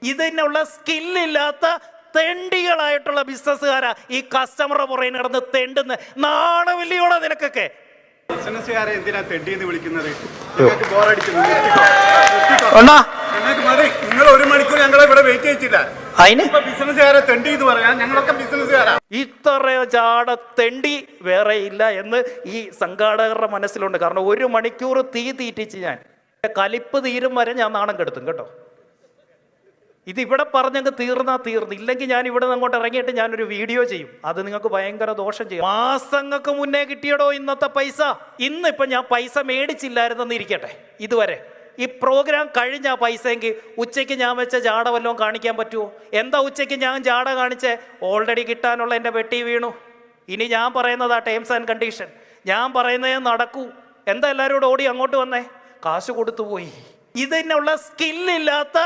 ഇതിനുള്ള സ്കില്ലില്ലാത്ത തെണ്ടികളായിട്ടുള്ള ബിസിനസ്സുകാരാ ഈ കസ്റ്റമറുടെ പുറകെ നടന്ന് തെണ്ടുന്ന. നാണമില്ലയോടെ നിനക്കൊക്കെ? ബിസിനസ്സുകാരെ എന്തിനാ തെണ്ടിന്ന് വിളിക്കുന്നത്? നിങ്ങൾ 1 മണിക്കൂർ ഞങ്ങളെ ഇവിടെ വെയിറ്റ് ചെയ്യിച്ചില്ല. ബിസിനസ്സുകാരെ തെണ്ടി എന്ന് പറയാൻ ഞങ്ങളൊക്കെ ബിസിനസ്സുകാരാ. ഇത്രയോ ചാട തെണ്ടി വേറെ ഇല്ല എന്ന് ഈ സംഘാടകരുടെ മനസ്സിലുണ്ട്. കാരണം 1 മണിക്കൂർ തീ തീറ്റിച്ച് ഞാൻ കലിപ്പ് തീരും വരെ ഞാൻ നാണം കെടുത്തും കേട്ടോ. ഇതിവിടെ പറഞ്ഞങ്ങ് തീർന്നു. ഇല്ലെങ്കിൽ ഞാൻ ഇവിടെ നിന്ന് അങ്ങോട്ട് ഇറങ്ങിയിട്ട് ഞാനൊരു വീഡിയോ ചെയ്യും. അത് നിങ്ങൾക്ക് ഭയങ്കര ദോഷം ചെയ്യും. മാസങ്ങൾക്ക് മുന്നേ കിട്ടിയടോ ഇന്നത്തെ പൈസ. ഇന്നിപ്പം ഞാൻ പൈസ മേടിച്ചില്ലായിരുന്നെന്ന് ഇരിക്കട്ടെ. ഇതുവരെ ഈ പ്രോഗ്രാം കഴിഞ്ഞ പൈസ എങ്കിൽ ഉച്ചയ്ക്ക് ഞാൻ വെച്ച ജാട വല്ലതും കാണിക്കാൻ പറ്റുമോ? എന്താ ഉച്ചയ്ക്ക് ഞാൻ ജാട കാണിച്ചേ? ഓൾറെഡി കിട്ടാനുള്ള എൻ്റെ വെട്ടി വീണു. ഇനി ഞാൻ പറയുന്നതാ ടേംസ് ആൻഡ് കണ്ടീഷൻ. ഞാൻ പറയുന്നതേ നടക്കൂ. എന്താ എല്ലാവരും ഓടി അങ്ങോട്ട് വന്നേ? കാശ് കൊടുത്തു പോയി. ഇതിനുള്ള സ്കില്ലില്ലാത്ത